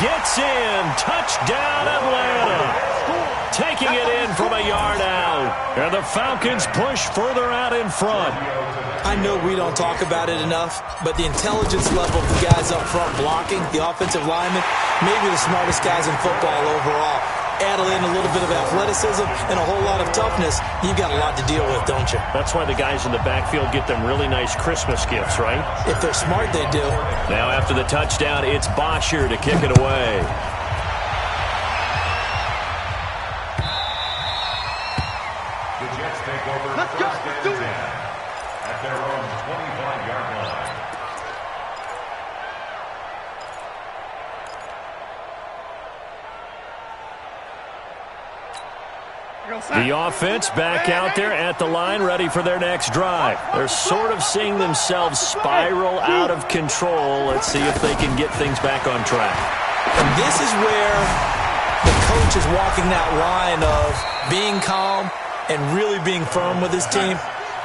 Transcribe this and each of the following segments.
gets in. Touchdown, Atlanta. Taking it in from a yard out. And the Falcons push further out in front. I know we don't talk about it enough, but the intelligence level of the guys up front blocking, the offensive linemen, maybe the smartest guys in football overall. Add in a little bit of athleticism and a whole lot of toughness, you've got a lot to deal with, don't you? That's why the guys in the backfield get them really nice Christmas gifts, right? If they're smart, they do. Now after the touchdown, it's Bosher to kick it away. The Jets take over first and 10 at their own 25-yard line. The offense back out there at the line, ready for their next drive. They're sort of seeing themselves spiral out of control. Let's see if they can get things back on track. And this is where the coach is walking that line of being calm and really being firm with his team.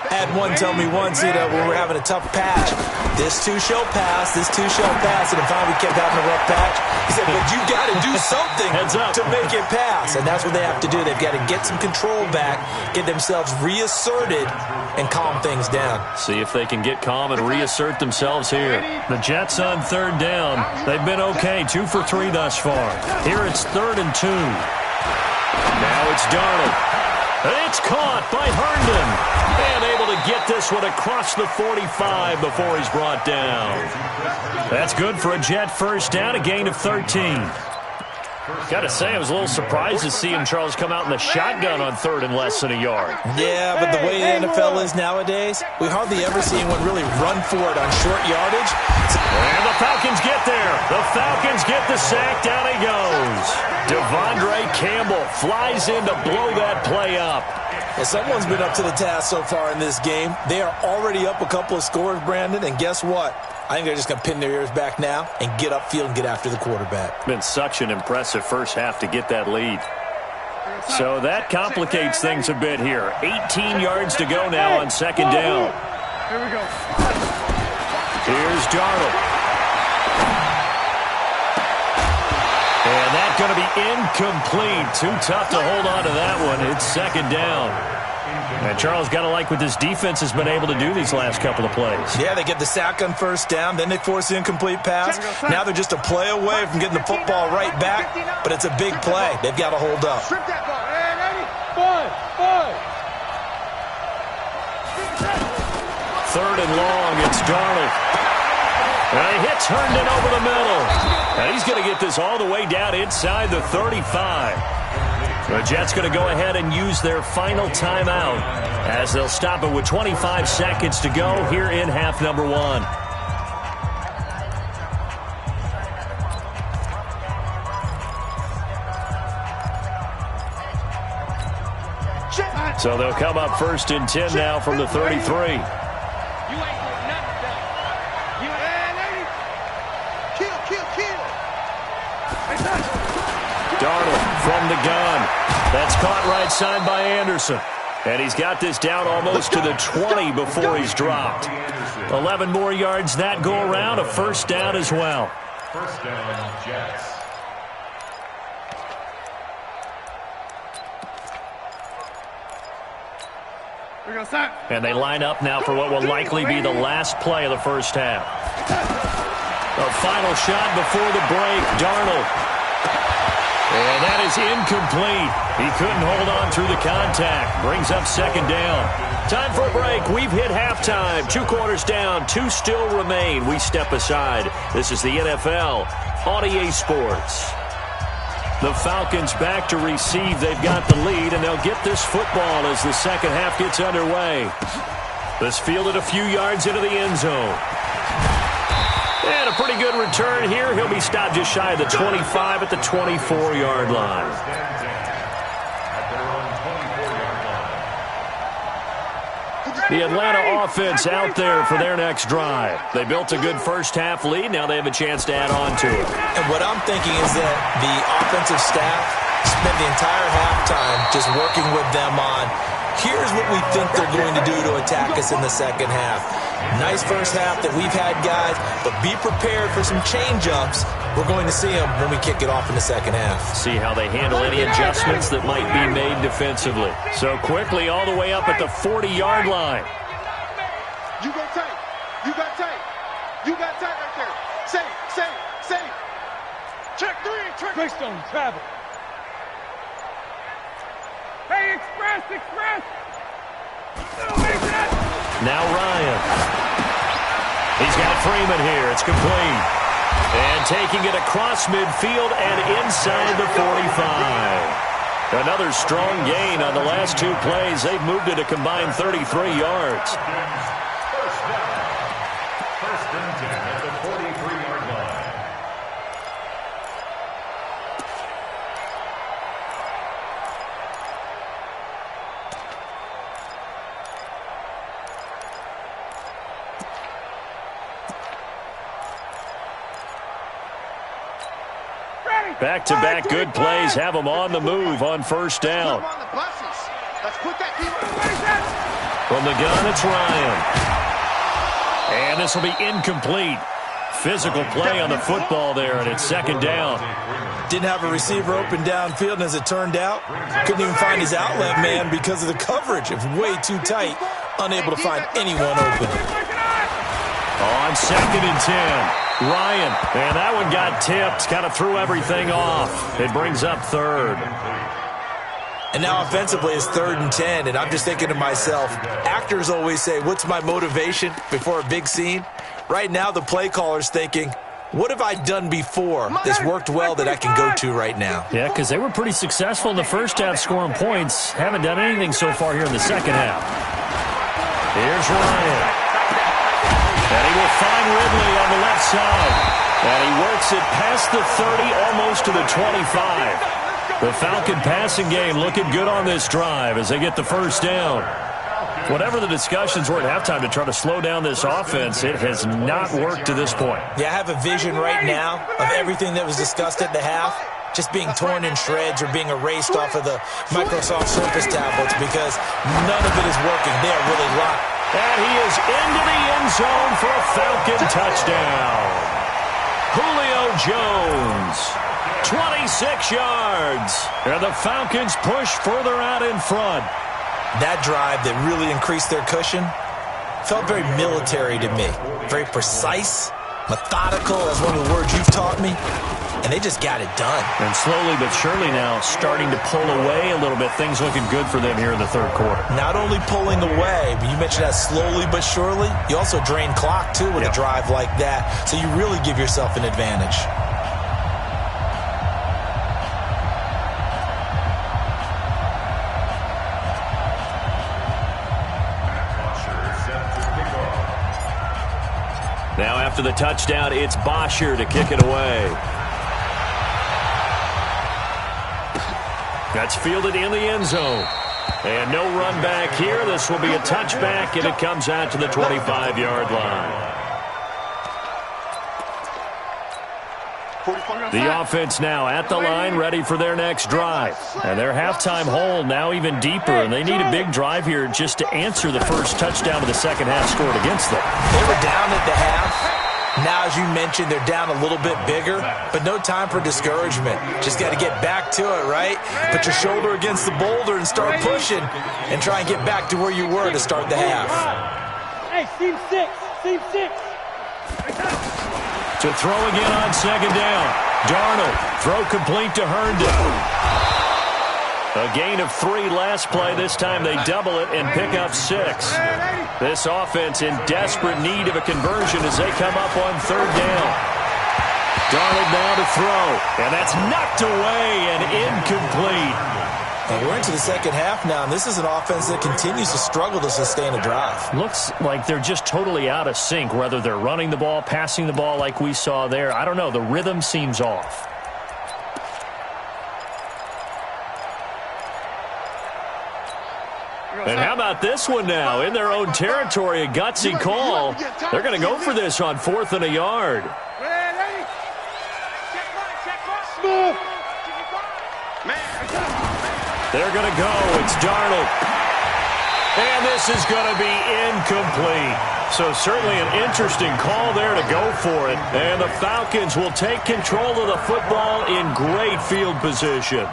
I had one tell me once, when we were having a tough patch, this too shall pass, this too shall pass, and finally we kept having a rough patch. He said, but you got to do something to make it pass, and that's what they have to do. They've got to get some control back, get themselves reasserted, and calm things down. See if they can get calm and reassert themselves here. The Jets on third down. They've been okay, 2 for 3 thus far. Here it's 3rd and 2. Now it's Darnold. It's caught by Herndon. And able to get this one across the 45 before he's brought down. That's good for a Jet first down, a gain of 13. Got to say, I was a little surprised to see him, Charles, come out in the shotgun on 3rd and less than a yard. Yeah, but the way the NFL is nowadays, we hardly ever see anyone really run for it on short yardage. And the Falcons get there. The Falcons get the sack. Down he goes. Devondre Campbell flies in to blow that play up. Well, someone's been up to the task so far in this game. They are already up a couple of scores, Brandon, and guess what? I think they're just going to pin their ears back now and get upfield and get after the quarterback. Been such an impressive first half to get that lead. So that complicates things a bit here. 18 yards to go now on 2nd down. Here we go. Here's Darnold. And that's going to be incomplete. Too tough to hold on to that one. It's 2nd down. And Charles, got to like what this defense has been able to do these last couple of plays. Yeah, they get the sack on 1st down, then they force the incomplete pass. Now they're just a play away from getting the football right back, but it's a big play. They've got to hold up. 3rd and long, it's Darnold. And he hits Herndon over the middle. And he's going to get this all the way down inside the 35. The Jets going to go ahead and use their final timeout as they'll stop it with 25 seconds to go here in half number 1. So they'll come up 1st and 10 now from the 33. Darnold from the gun. That's caught right side by Anderson. And he's got this down almost to the 20 before he's dropped. 11 more yards that go around, a 1st down as well. 1st down, Jets. And they line up now for what will likely be the last play of the first half. A final shot before the break, Darnold. And that is incomplete. He couldn't hold on through the contact. Brings up 2nd down. Time for a break. We've hit halftime. 2 quarters down. 2 still remain. We step aside. This is the NFL on EA Sports. The Falcons back to receive. They've got the lead, and they'll get this football as the second half gets underway. This fielded a few yards into the end zone. And a pretty good return here. He'll be stopped just shy of the 25 at the 24-yard line. The Atlanta offense out there for their next drive. They built a good first half lead. Now they have a chance to add on to it. And what I'm thinking is that the offensive staff spent the entire halftime just working with them on Here's what we think they're going to do to attack us in the second half. Nice first half that we've had, guys, but be prepared for some change-ups. We're going to see them when we kick it off in the second half. See how they handle any adjustments that might be made defensively. So quickly all the way up at the 40-yard line. You go tight. You got tight. You got tight right there. Safe. Check 3. Greystone, travel. Hey, express. Now Ryan. He's got Freeman here. It's complete. And taking it across midfield and inside the 45. Another strong gain on the last 2 plays. They've moved it a combined 33 yards. First and 10 at the 43-yard line. Back-to-back good plays have them on the move on first down. From the gun, it's Ryan. And this will be incomplete. Physical play on the football there, and it's second down. Didn't have a receiver open downfield, and as it turned out, couldn't even find his outlet man because of the coverage. It was way too tight, unable to find anyone open. On second and 10. Ryan, and that one got tipped, kind of threw everything off. It brings up third. And now offensively it's 3rd and 10, and I'm just thinking to myself, actors always say, what's my motivation before a big scene? Right now the play caller's thinking, what have I done before that's worked well that I can go to right now? Yeah, because they were pretty successful in the first half scoring points. Haven't done anything so far here in the second half. Here's Ryan. And he will find Ridley on the left side. And he works it past the 30, almost to the 25. The Falcon passing game looking good on this drive as they get the first down. Whatever the discussions were at halftime to try to slow down this offense, it has not worked to this point. Yeah, I have a vision right now of everything that was discussed at the half just being torn in shreds or being erased off of the Microsoft Surface tablets because none of it is working. They are really locked. And he is into the end zone for a Falcon touchdown. Julio Jones, 26 yards. And the Falcons push further out in front. That drive that really increased their cushion felt very military to me. Very precise, methodical, that's one of the words you've taught me. And they just got it done. And slowly but surely now starting to pull away a little bit. Things looking good for them here in the third quarter. Not only pulling away, but you mentioned that slowly but surely. You also drain clock, too, with a drive like that. So you really give yourself an advantage. Now after the touchdown, it's Bosher to kick it away. That's fielded in the end zone. And no run back here. This will be a touchback, and it comes out to the 25-yard line. The offense now at the line, ready for their next drive. And their halftime hole now even deeper, and they need a big drive here just to answer the first touchdown of the second half scored against them. They were down at the half. Now, as you mentioned, they're down a little bit bigger, but no time for discouragement. Just got to get back to it, right? Put your shoulder against the boulder and start pushing and try and get back to where you were to start the half. Hey, team 6. To throw again on second down. Darnold, throw complete to Herndon. A gain of 3 last play. This time they double it and pick up 6. This offense in desperate need of a conversion as they come up on third down. Darnold now to throw. And that's knocked away and incomplete. And we're into the second half now, and this is an offense that continues to struggle to sustain a drive. Looks like they're just totally out of sync, whether they're running the ball, passing the ball like we saw there. I don't know. The rhythm seems off. And how about this one now? In their own territory, a gutsy call. They're going to go for this on 4th and a yard. They're going to go. It's Darnold. And this is going to be incomplete. So certainly an interesting call there to go for it. And the Falcons will take control of the football in great field position.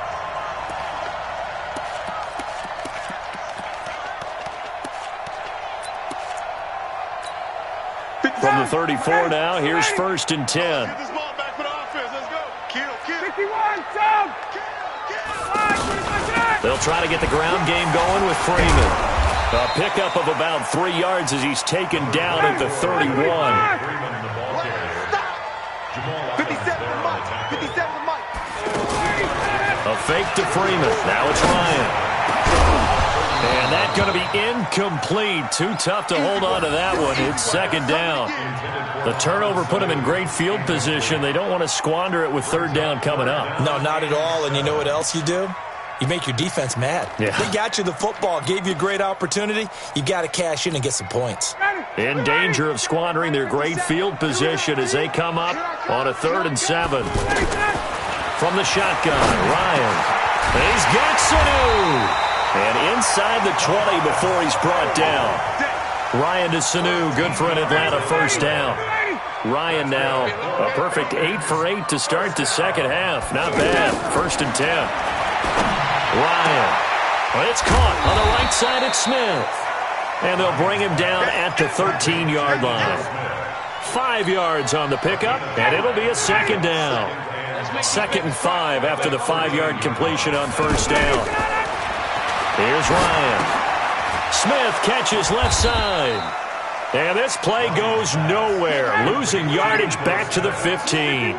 From the 34 now, here's 1st and 10. Get this ball back for the offense. Let's go. Kill. 51, Tom! They'll try to get the ground game going with Freeman. A pickup of about 3 yards as he's taken down at the 31. 57 to Mike. 57 to Mike. A fake to Freeman. Now it's Ryan. And that's going to be incomplete. Too tough to hold on to that one. It's 2nd down. The turnover put them in great field position. They don't want to squander it with 3rd down coming up. No, not at all. And you know what else you do? You make your defense mad. Yeah. They got you the football, gave you a great opportunity. You got to cash in and get some points. In danger of squandering their great field position as they come up on a 3rd and 7. From the shotgun, Ryan. He's got Sanu. And inside the 20 before he's brought down. Ryan to Sanu, good for an Atlanta 1st down. Ryan now a perfect 8 for 8 to start the 2nd half. Not bad. 1st and 10. Ryan. Well, it's caught on the right side at Smith. And they'll bring him down at the 13-yard line. 5 yards on the pickup, and it'll be a 2nd down. 2nd and 5 after the 5-yard completion on 1st down. Here's Ryan. Smith catches left side. And this play goes nowhere. Losing yardage back to the 15.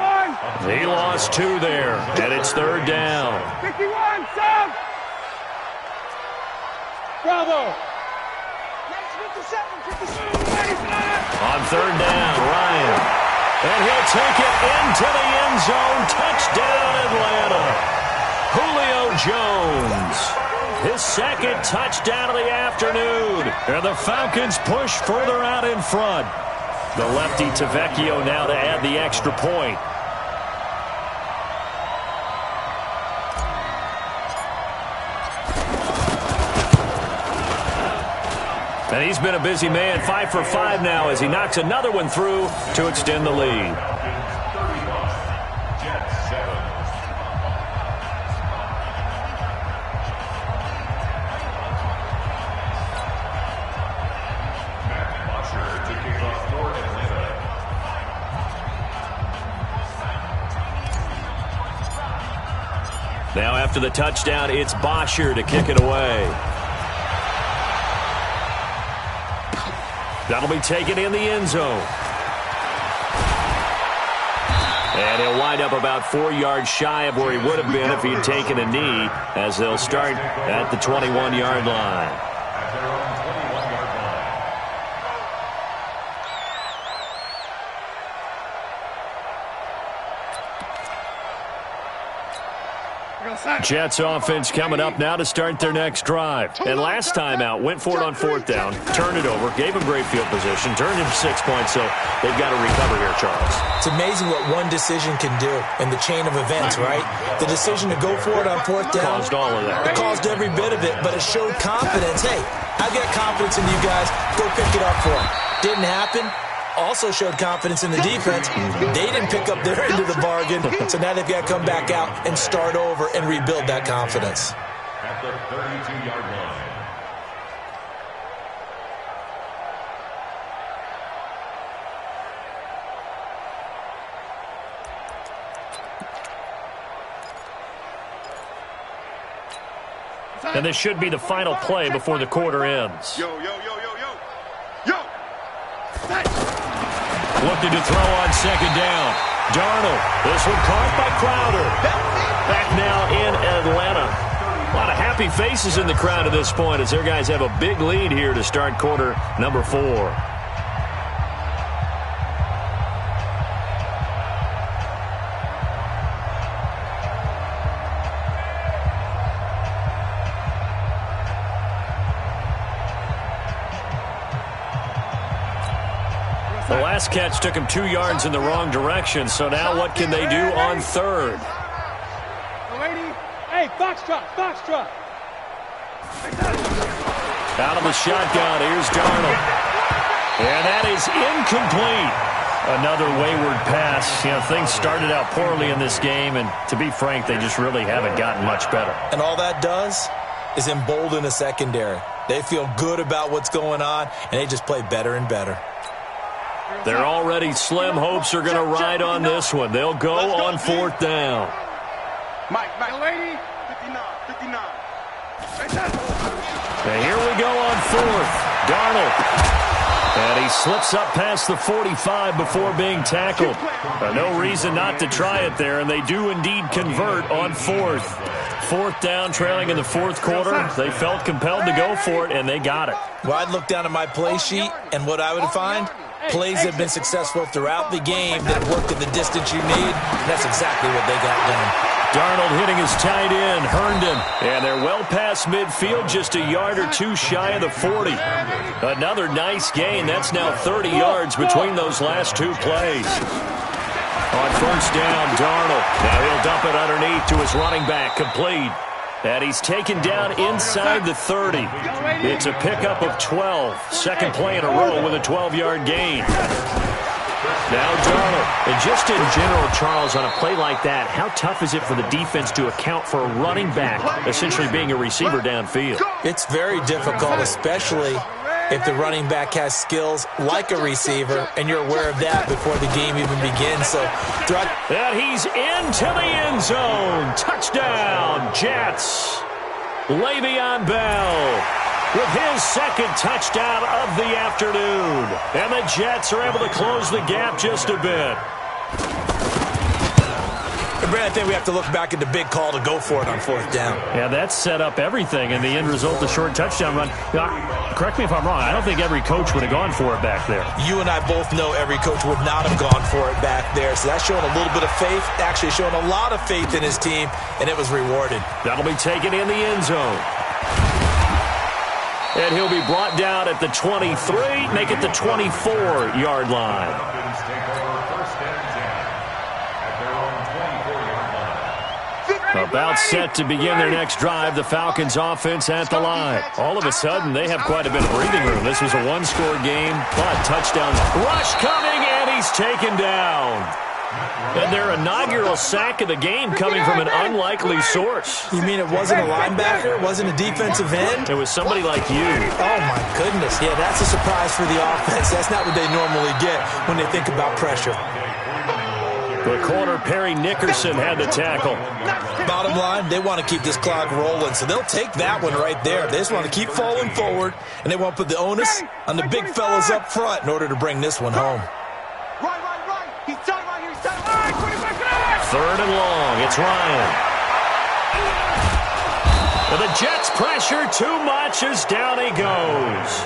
He lost 2 there, and it's 3rd down. 51, Tom! Bravo! 57. On 3rd down, Ryan. And he'll take it into the end zone. Touchdown, Atlanta. Julio Jones. His 2nd touchdown of the afternoon. And the Falcons push further out in front. The lefty Tavecchio now to add the extra point. And he's been a busy man, 5 for 5 now as he knocks another one through to extend the lead. Now after the touchdown, it's Bosher to kick it away. That'll be taken in the end zone. And he'll wind up about 4 yards shy of where he would have been if he'd taken a knee, as they'll start at the 21-yard line. Jets offense coming up now to start their next drive. And last time out, went for it on 4th down, turned it over, gave them great field position, turned into 6 points, so they've got to recover here, Charles. It's amazing what one decision can do in the chain of events, right? The decision to go for it on 4th down. Caused all of that. It caused every bit of it, but it showed confidence. Hey, I've got confidence in you guys. Go pick it up for them. Didn't happen. Also showed confidence in the defense. They didn't pick up their end of the bargain, so now they've got to come back out and start over and rebuild that confidence. At the 32-yard line. And this should be the final play before the quarter ends. Yo. Looking to throw on 2nd down. Darnold. This one caught by Crowder. Back now in Atlanta. A lot of happy faces in the crowd at this point as their guys have a big lead here to start quarter number 4. The last catch took him 2 yards in the wrong direction, so now what can they do on 3rd? Hey, Foxtrot. Out of the shotgun, here's Darnold. And that is incomplete. Another wayward pass. You know, things started out poorly in this game, and to be frank, they just really haven't gotten much better. And all that does is embolden the secondary. They feel good about what's going on, and they just play better and better. Their already slim hopes are going to ride on this one. They'll go on fourth down. Mike, lady, 59. And here we go on fourth. Darnold. And he slips up past the 45 before being tackled. No reason not to try it there, and they do indeed convert on fourth. Fourth down, trailing in the fourth quarter. They felt compelled to go for it, and they got it. Well, I'd look down at my play sheet, and what I would find, plays have been successful throughout the game that have worked at the distance you need, and that's exactly what they got done. Darnold hitting his tight end, Herndon. And they're well past midfield, just a yard or two shy of the 40. Another nice gain. That's now 30 yards between those last two plays. On first down, Darnold. Now he'll dump it underneath to his running back, complete. And he's taken down inside the 30. It's a pickup of 12. Second play in a row with a 12-yard gain. Now Darnold. And just in general, Charles, on a play like that, how tough is it for the defense to account for a running back essentially being a receiver downfield? It's very difficult, especially if the running back has skills like a receiver, and you're aware of that before the game even begins. So, and he's into the end zone. Touchdown, Jets. Le'Veon Bell with his second touchdown of the afternoon. And the Jets are able to close the gap just a bit. And Brad, I think we have to look back at the big call to go for it on fourth down. Yeah, that set up everything, and the end result, the short touchdown run. Now, correct me if I'm wrong, I don't think every coach would have gone for it back there. You and I both know every coach would not have gone for it back there, so that's showing a little bit of faith, actually showing a lot of faith in his team, and it was rewarded. That'll be taken in the end zone. And he'll be brought down at the 23, make it the 24-yard line. About set to begin their next drive, the Falcons offense at the line. All of a sudden, they have quite a bit of breathing room. This was a one-score game, but touchdowns. Rush coming, and he's taken down. And their inaugural sack of the game coming from an unlikely source. You mean it wasn't a linebacker? It wasn't a defensive end? It was somebody like you. Oh, my goodness. Yeah, that's a surprise for the offense. That's not what they normally get when they think about pressure. The corner, Perry Nickerson, had the tackle. Bottom line, they want to keep this clock rolling, so they'll take that one right there. They just want to keep falling forward, and they want to put the onus on the big fellas up front in order to bring this one home. Right. He's done right here. Third and long. It's Ryan. And the Jets pressure too much as down he goes.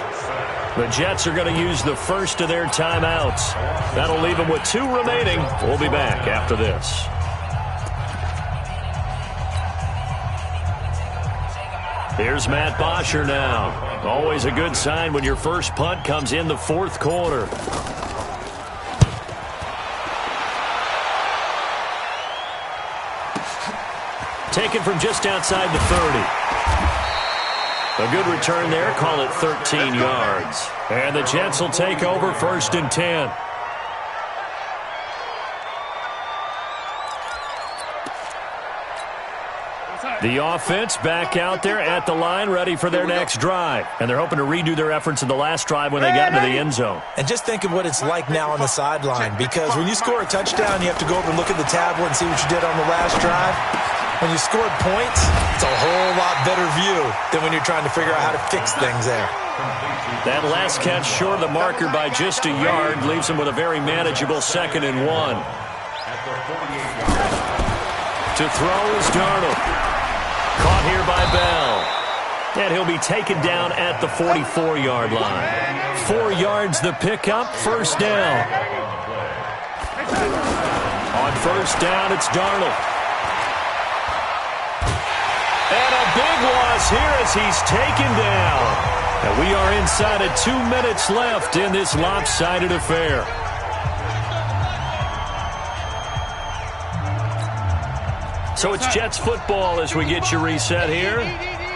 The Jets are going to use the first of their timeouts. That'll leave them with 2 remaining. We'll be back after this. Here's Matt Bosher now. Always a good sign when your first punt comes in the fourth quarter. Taken from just outside the 30. A good return there. Call it 13 yards. And the Jets will take over first and 10. The offense back out there at the line, ready for their next drive. And they're hoping to redo their efforts in the last drive when they got into the end zone. And just think of what it's like now on the sideline, because when you score a touchdown, you have to go over and look at the tablet and see what you did on the last drive. When you scored points, it's a whole lot better view than when you're trying to figure out how to fix things there. That last catch short of the marker by just a yard leaves him with a very manageable 2nd and 1. To throw is Darnold. Caught here by Bell. And he'll be taken down at the 44-yard line. 4 yards the pickup, first down. On first down, it's Darnold. And a big loss here as he's taken down. And we are inside of 2 minutes left in this lopsided affair. So it's Jets football as we get you reset here.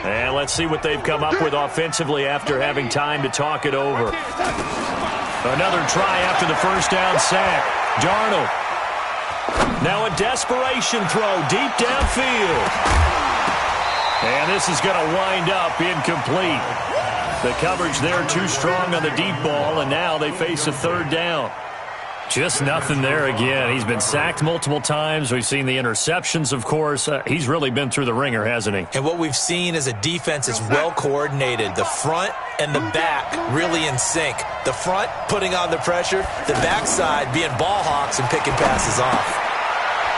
And let's see what they've come up with offensively after having time to talk it over. Another try after the first down sack. Darnold. Now a desperation throw deep downfield. And this is going to wind up incomplete. The coverage there too strong on the deep ball, and now they face a third down. Just nothing there again. He's been sacked multiple times. We've seen the interceptions, of course. He's really been through the ringer, hasn't he? And what we've seen is a defense is well coordinated. The front and the back really in sync. The front putting on the pressure, the backside being ball hawks and picking passes off.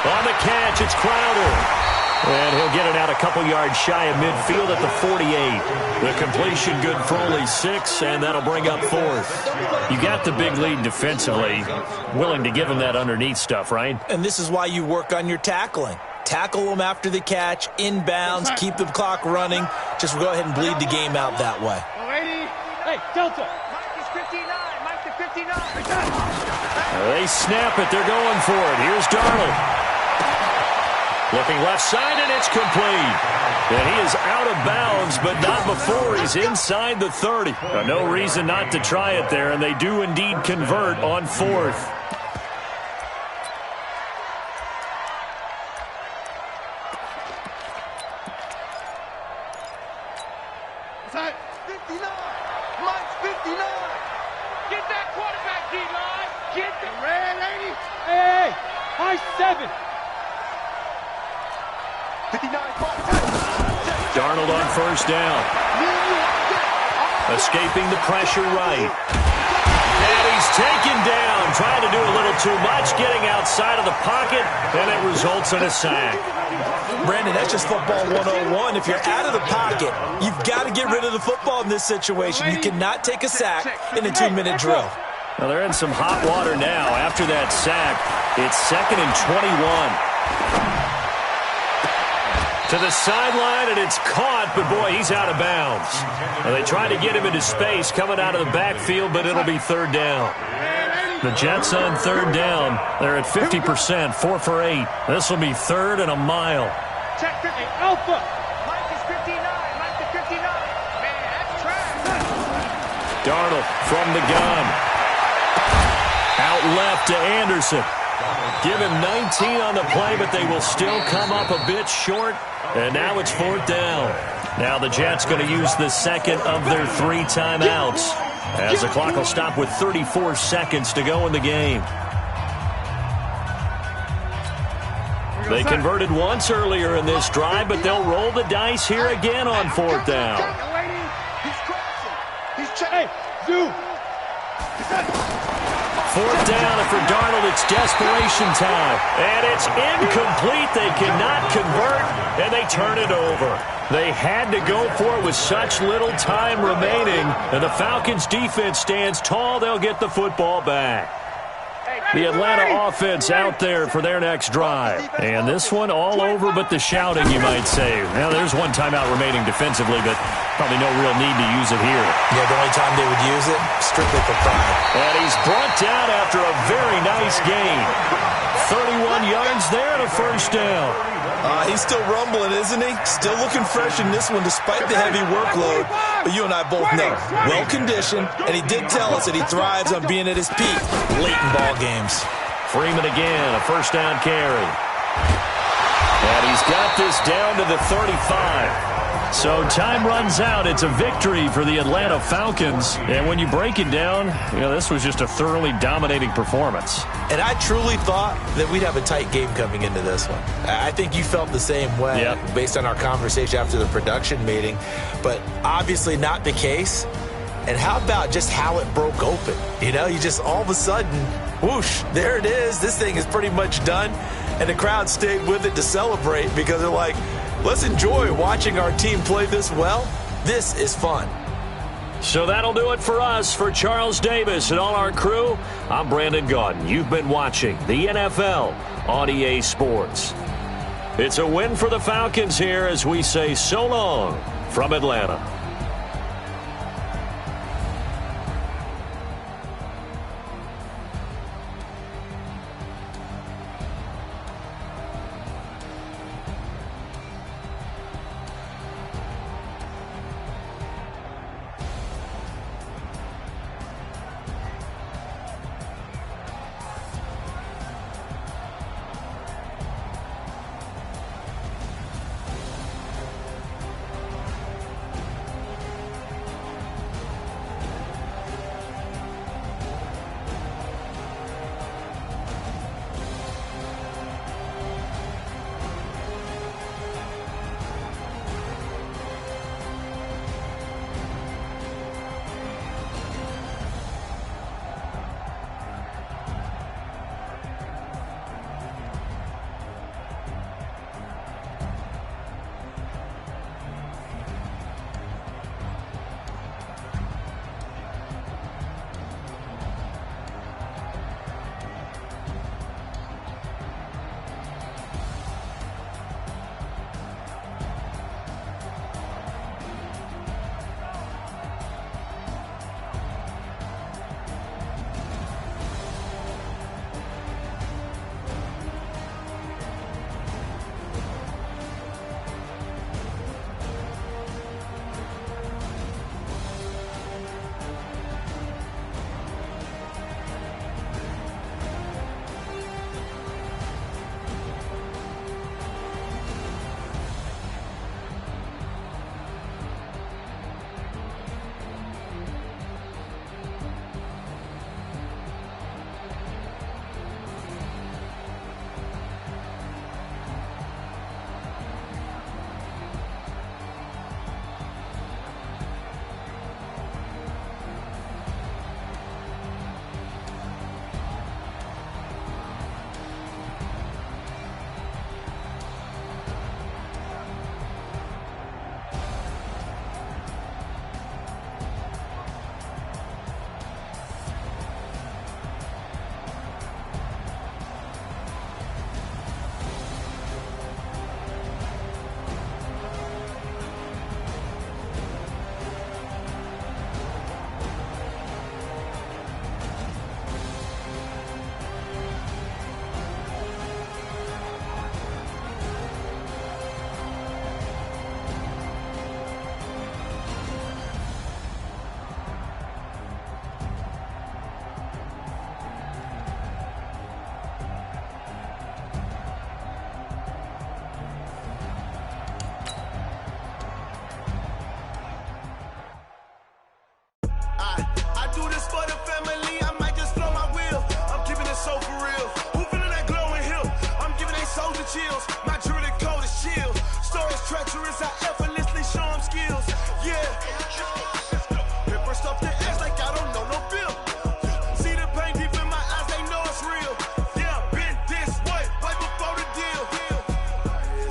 On the catch, it's Crowder. And he'll get it out a couple yards shy of midfield at the 48. The completion good for only 6, and that'll bring up 4th. You got the big lead defensively. Willing to give him that underneath stuff, right? And this is why you work on your tackling. Tackle them after the catch, inbounds, keep the clock running. Just go ahead and bleed the game out that way. Hey, Delta. Mike is 59. Mike is 59. They snap it. They're going for it. Here's Darnold. Looking left side, and it's complete. And he is out of bounds, but not before he's inside the 30. No reason not to try it there, and they do indeed convert on 4th. Side 59. Mike's 59. Get that quarterback, D-line. Get the Red lady. Hey, high 7. 59. Darnold on first down. Escaping the pressure right. And he's taken down, trying to do a little too much, getting outside of the pocket, and it results in a sack. Brandon, that's just football 101. If you're out of the pocket, you've got to get rid of the football in this situation. You cannot take a sack in a 2-minute drill. Well, they're in some hot water now. After that sack, it's 2nd and 21. To the sideline, and it's caught, but boy, he's out of bounds. Well, they tried to get him into space coming out of the backfield, but it'll be 3rd down. The Jets on 3rd down. They're at 50%, 4 for 8. This will be 3rd and a mile. Check 50. Alpha. Mike is 59. Mike is 59. Man, that's trash. Darnold from the gun. Out left to Anderson. Give him 19 on the play, but they will still come up a bit short. And now it's 4th down. Now the Jets going to use the second of their 3 timeouts, as the clock will stop with 34 seconds to go in the game. They converted once earlier in this drive, but they'll roll the dice here again on 4th down. He's crashing. He's Hey, Zoo. 4th down, and for Darnold, it's desperation time. And it's incomplete. They cannot convert, and they turn it over. They had to go for it with such little time remaining, and the Falcons' defense stands tall. They'll get the football back. The Atlanta offense out there for their next drive. And this one all over but the shouting, you might say. Now, there's one timeout remaining defensively, but probably no real need to use it here. Yeah, the only time they would use it, strictly for pride. And he's brought down after a very nice gain. 31 yards there and a first down. He's still rumbling, isn't he? Still looking fresh in this one despite the heavy workload. But you and I both know, well-conditioned, and he did tell us that he thrives on being at his peak late in ball games. Freeman again, a first down carry. And he's got this down to the 35. So time runs out. It's a victory for the Atlanta Falcons. And when you break it down, you know, this was just a thoroughly dominating performance. And I truly thought that we'd have a tight game coming into this one. I think you felt the same way based on our conversation after the production meeting. But obviously not the case. And how about just how it broke open? You know, you just all of a sudden, whoosh, there it is. This thing is pretty much done. And the crowd stayed with it to celebrate because they're like, let's enjoy watching our team play this well. This is fun. So that'll do it for us. For Charles Davis and all our crew, I'm Brandon Gaudin. You've been watching the NFL on EA Sports. It's a win for the Falcons here as we say so long from Atlanta.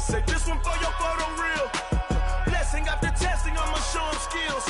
Say this one for your photo reel. Blessing after testing, I'ma show them skills.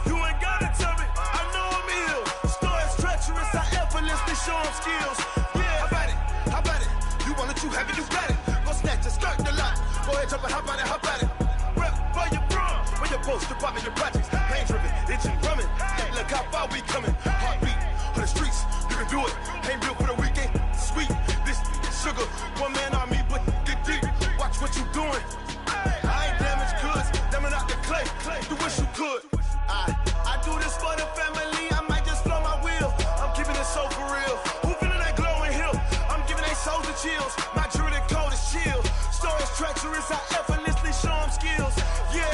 You ain't gotta tell me, I know I'm ill. Stories treacherous, I effortlessly show them skills. Yeah, how about it? How about it? You want it, you have it, you got it. Go snatch it, skirt the lot. Go ahead, jump it, how about it? How about it? Rep for your prom, for your post, department, your projects. Pain driven, itching, drumming. Hey, look how far we coming. Heartbeat on the streets, you can do it. Ain't built for the weekend. Sweet, this sugar, one man army, but get deep. Watch what you doing. I ain't damaged goods, damn it out the clay. You wish you could. I do this for the family. I might just blow my wheel. I'm keeping it so for real. Who feeling that glowing hill? I'm giving they souls the chills. My jewelry code is chill. Stories treacherous, I effortlessly show them skills. Yeah.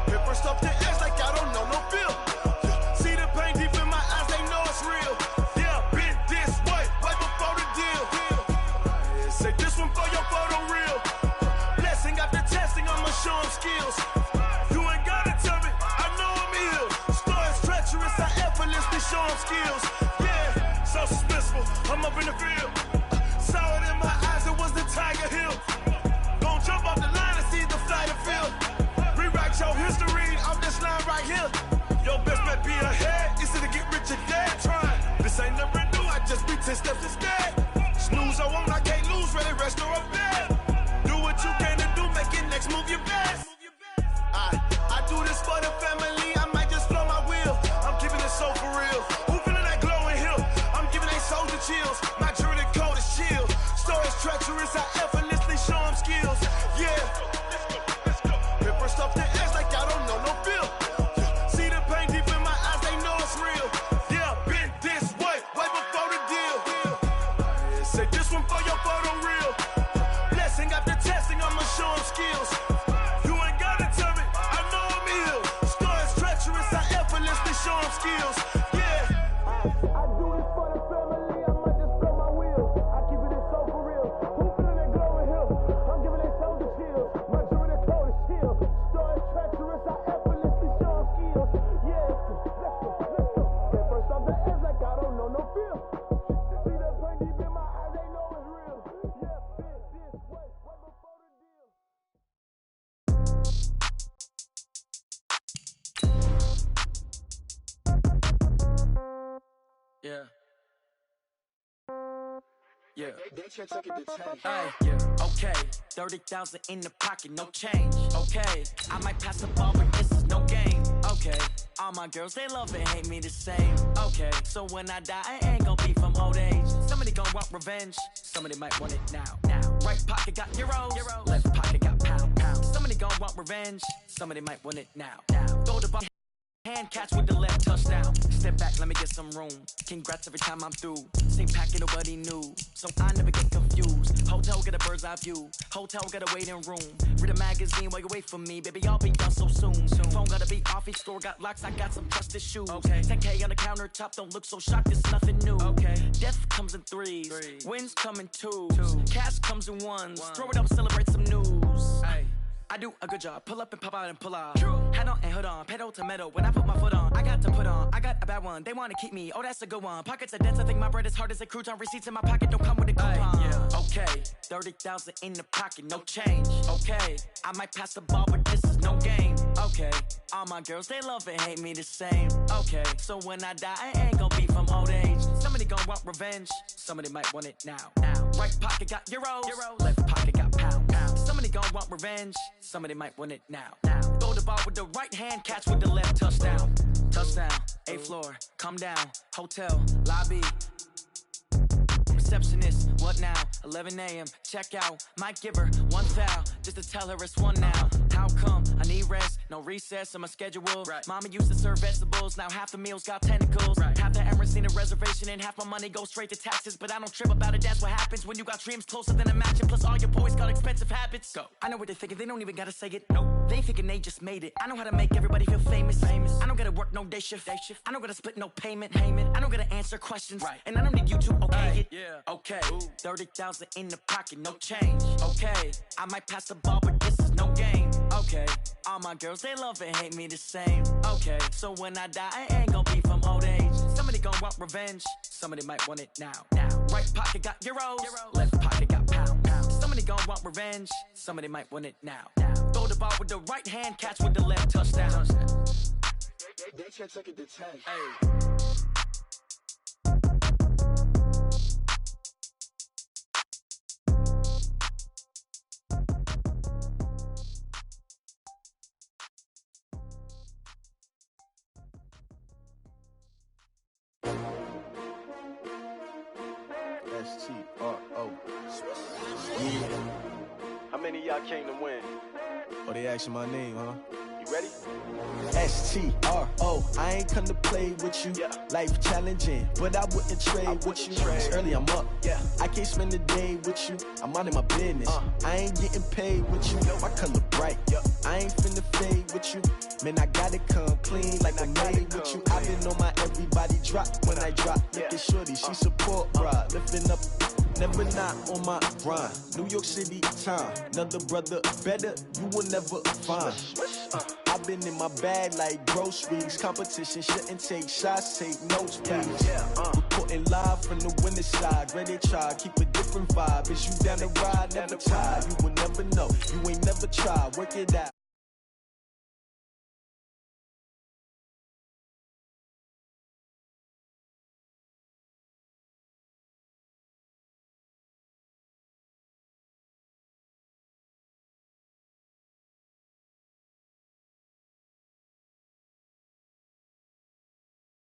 Hit first off the edge like I don't know no feel. See the pain deep in my eyes, they know it's real. Yeah, been this way, right before the deal. Say this one for your photo reel. Blessing after testing, I'ma show them skills. You ain't gotta tell me, I know I'm ill. Stories treacherous, I effortlessly show them skills. Yeah, so suspenseful, I'm up in the field. Saw it in my eyes, it was the Tiger Hill. Gon' jump off the line and see the flight of field. Rewrite your history off this line right here. Your best bet be ahead, easy to get rich or dead trying. This ain't never new, I just be 10 steps instead. Snooze I won't, I can't lose, ready, rest or a bed. Do what you can to do, make it next move your best. I do this for the family, I might just blow my wheel. I'm keeping it so for real. Who feeling that glowing hill? I'm giving they souls the chills. My jewelry code is chill. Stories treacherous, I effortlessly show them skills. Yeah. Hit first off the edge like I don't know no feel. See the pain deep in my eyes, they know it's real. Yeah, been this way, way before the deal. Say this one for your photo reel. Blessing after testing, I'ma show them skills. You ain't gotta tell me, I know I'm ill. Stories treacherous, I effortlessly show them skills. Yeah. I do this for the family, I might just blow my wheel. I keep it so for real. Who feeling that glowing hill? I'm giving they souls the chills. My jewelry code is chill. Stories treacherous, I effortlessly show them skills. Yeah, let's go. Get first off the edge like I don't know no feel. See that pain deep in my eyes, they know it's real. Yeah, been this way, right before the deal. Yeah. Yeah. Hey, yeah. Okay. 30,000 in the pocket, no change. Okay. I might pass the ball, but this is no game. Okay. All my girls, they love and hate me the same. Okay. So when I die, I ain't gonna be from old age. Somebody gonna want revenge. Somebody might want it now. Right pocket got euros. Left pocket got pound. Somebody gonna want revenge. Somebody might want it now. Throw the ball. Hand catch with the left touchdown. Step back, let me get some room. Congrats every time I'm through. Same packet, nobody knew, so I never get confused. Hotel get a bird's eye view. Hotel get a waiting room. Read a magazine while you wait for me, baby. I'll be done so soon. Phone gotta be off. Each store got locks. I got some trusted shoes. Okay. 10K on the countertop. Don't look so shocked. It's nothing new. Okay. Death comes in threes. Wins come in twos. Cash comes in ones. Throw it up, celebrate some news. Hey. I do a good job, pull up and pop out and pull off. Head on and hood on, pedal to metal. When I put my foot on, I got to put on. I got a bad one, they wanna keep me. Oh, that's a good one. Pockets are dense, I think my bread is hard as a crouton. Receipts in my pocket don't come with a coupon. Yeah. Okay, 30,000 in the pocket, no change. Okay, I might pass the ball, but this is no game. Okay, all my girls, they love and hate me the same. Okay, so when I die, I ain't gonna be from old age. Somebody gonna want revenge, somebody might want it now. Right pocket got euros. Left pocket got pound. Somebody gonna want revenge, somebody might want it now. Throw the ball with the right hand, catch with the left touchdown. Touchdown, 8th floor, come down, hotel, lobby. Receptionist, what now? 11 a.m., check out. Might give her one foul, just to tell her it's one now. How come? I need rest, no recess in my schedule. Right. Mama used to serve vegetables, now half the meals got tentacles. Right. Half the errands need a reservation and half my money goes straight to taxes. But I don't trip about it, that's what happens when you got dreams closer than a match. And plus all your boys got expensive habits. Go. I know what they're thinking, they don't even gotta say it. Nope. They thinking they just made it. I know how to make everybody feel famous. I don't gotta work no day shift. I don't gotta split no payment. I don't gotta answer questions. Right. And I don't need you to okay it. Yeah. Okay, 30,000 in the pocket, no change. Okay, I might pass the ball, but this is no game. Okay, all my girls, they love and hate me the same. Okay, so when I die, I ain't gonna be from old age. Somebody gonna want revenge, somebody might want it now. Right pocket got euros, left pocket got pound. Somebody gon' want revenge. Somebody might want it now. Throw the ball with the right hand, catch with the left, touchdown. They can't take it to 10. Hey. S-T-R-O. Yeah. How many of y'all came to win? Oh, they asking my name, huh? You ready? S-T-R-O. I ain't come to play with you. Yeah. Life challenging, but I wouldn't trade with you. It's early, I'm up. Yeah. I can't spend the day with you. I'm minding my business. I ain't getting paid with you. My color bright. I ain't finna fade with you. Man, I gotta come clean like I'm made with you. I've been on my everybody drop when I drop. Look at shorty, she support ride. Lifting up, never not on my grind. New York City time. Another brother better, you will never find. I've been in my bag like groceries. Competition shouldn't take shots, take notes, please. Reporting live from the winning side. Ready to try, keep a different vibe. Is you down the ride, never tired. You will never know, you ain't never tried. Work it out.